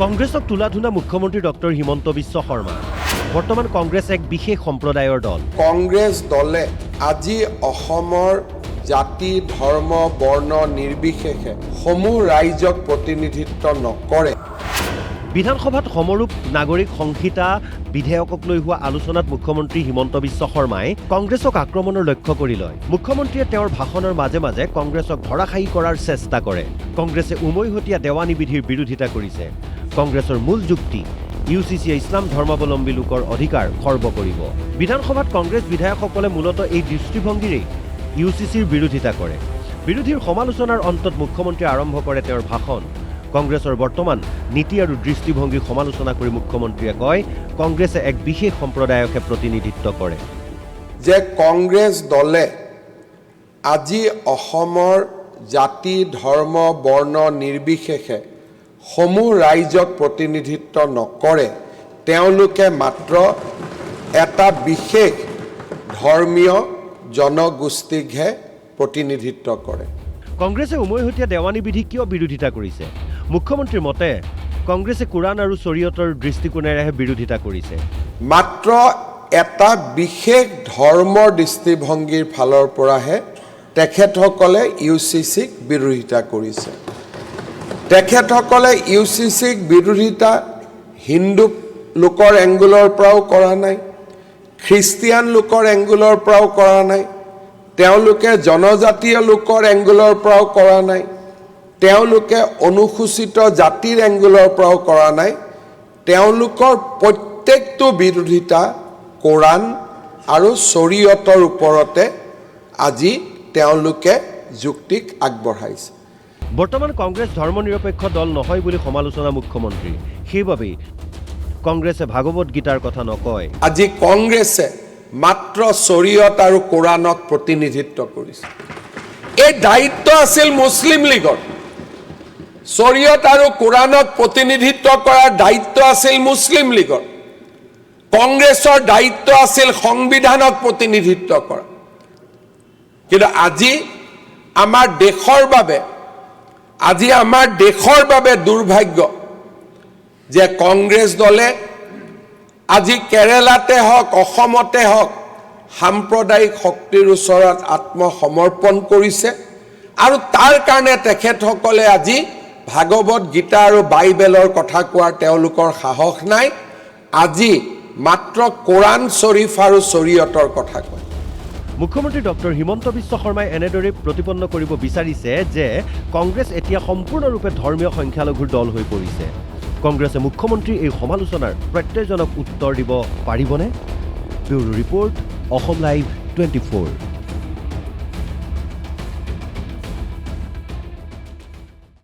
কংগ্ৰেছক তুলাধুনা মুখ্যমন্ত্ৰী ডক্টৰ হিমন্ত বিশ্ব শৰ্মা। বৰ্তমান কংগ্ৰেছ এক বিশেষ সম্প্ৰদায়ৰ দল। কংগ্ৰেছ দলে আজি অসমৰ জাতি ধৰ্ম বৰ্ণ নিৰ্বিশেষে সমূহ ৰাইজক প্ৰতিনিধিত্ব নকৰে। বিধানসভাত সমৰূপ নাগৰিক সংহিতা বিধেয়কক লৈ হোৱা আলোচনাত মুখ্যমন্ত্ৰী হিমন্ত বিশ্ব শৰ্মাই কংগ্ৰেছক আক্ৰমণৰ লক্ষ্য কৰি লয়। মুখ্যমন্ত্ৰীয়ে তেওঁৰ ভাষণৰ মাজে মাজে কংগ্ৰেছক ধৰাশায়ী কৰাৰ চেষ্টা কৰে। কংগ্ৰেছে উমৈহতীয়া দেৱানী বিধিৰ বিৰোধিতা কৰিছে। কংগ্ৰেছৰ মূল যুক্তি ইউচিচিয়ে ইছলাম ধৰ্মাৱলম্বী লোকৰ অধিকাৰ খৰ্ব কৰিব। বিধানসভাত কংগ্ৰেছ বিধায়কসকলে মূলতঃ এই দৃষ্টিভংগীৰেই ইউচিচিৰ বিৰোধিতা কৰে। বিৰোধীৰ সমালোচনাৰ অন্তত মুখ্যমন্ত্ৰীয়ে আৰম্ভ কৰে তেওঁৰ ভাষণ। কংগ্ৰেছৰ বৰ্তমান নীতি আৰু দৃষ্টিভংগীৰ সমালোচনা কৰি মুখ্যমন্ত্ৰীয়ে কয়, কংগ্ৰেছে এক বিশেষ সম্প্ৰদায়কহে প্ৰতিনিধিত্ব কৰে। যে কংগ্ৰেছ দলে আজি অসমৰ জাতি ধৰ্ম বৰ্ণ নিৰ্বিশেষে সমূহ ৰাইজক প্ৰতিনিধিত্ব নকৰে। তেওঁলোকে মাত্ৰ এটা বিশেষ ধৰ্মীয় জনগোষ্ঠীকহে প্ৰতিনিধিত্ব কৰে। কংগ্ৰেছে উমৈহতীয়া দেৱানী বিধি কিয় বিৰোধিতা কৰিছে? মুখ্যমন্ত্ৰীৰ মতে কংগ্ৰেছে কোৰাণ আৰু শৰীয়তৰ দৃষ্টিকোণেৰেহে বিৰোধিতা কৰিছে। মাত্ৰ এটা বিশেষ ধৰ্মৰ দৃষ্টিভংগীৰ ফালৰ পৰাহে তেখেতসকলে ইউচিচিক বিৰোধিতা কৰিছে। তেখেতসকলে ইউচিচিক বিৰোধিতা হিন্দু লোকৰ এংগুলৰ পৰাও কৰা নাই, খ্ৰীষ্টিয়ান লোকৰ এংগুলৰ পৰাও কৰা নাই, তেওঁলোকে জনজাতীয় লোকৰ এংগুলৰ পৰাও কৰা নাই, তেওঁলোকে অনুসূচিত জাতিৰ এংগুলৰ পৰাও কৰা নাই। তেওঁলোকৰ প্ৰত্যেকটো বিৰোধিতা কোৰাণ আৰু শৰীয়তৰ ওপৰতে আজি তেওঁলোকে যুক্তিক আগবঢ়াইছে। বৰ্তমান কংগ্ৰেছ ধৰ্মনিৰপেক্ষ দল নহয় বুলি সমালোচনা মুখ্যমন্ত্ৰীৰ। সেইবাবেই কংগ্ৰেছে ভাগৱত গীতাৰ কথা নকয়। আজি কংগ্ৰেছে মাত্ৰ শৰীয়ত আৰু কোৰাণক প্ৰতিনিধিত্ব কৰিছে। এই দায়িত্ব আছিল মুছলিম লীগৰ। শৰীয়ত আৰু কোৰাণক প্ৰতিনিধিত্ব কৰাৰ দায়িত্ব আছিল মুছলিম লীগৰ। কংগ্ৰেছৰ দায়িত্ব আছিল সংবিধানক প্ৰতিনিধিত্ব কৰা। কিন্তু আজি আমাৰ দেশৰ বাবে দুৰ্ভাগ্য যে কংগ্ৰেছ দলে আজি কেৰালাতে হওক অসমতে হওক সাম্প্ৰদায়িক শক্তিৰ ওচৰত আত্মসমৰ্পণ কৰিছে। আৰু তাৰ কাৰণে তেখেতসকলে আজি ভাগৱত গীতা আৰু বাইবেলৰ কথা কোৱাৰ তেওঁলোকৰ সাহস নাই। আজি মাত্ৰ কোৰাণ শ্বৰীফ আৰু শৰীয়তৰ কথা কয়। মুখ্যমন্ত্ৰী ডক্টৰ হিমন্ত বিশ্ব শৰ্মাই এনেদৰে প্ৰতিপন্ন কৰিব বিচাৰিছে যে কংগ্ৰেছ এতিয়া সম্পূৰ্ণৰূপে ধৰ্মীয় সংখ্যালঘুৰ দল হৈ পৰিছে। কংগ্ৰেছে মুখ্যমন্ত্ৰীৰ এই সমালোচনাৰ প্ৰত্যয়জনক উত্তৰ দিব পাৰিবনে? Bureau report, Assam live 24।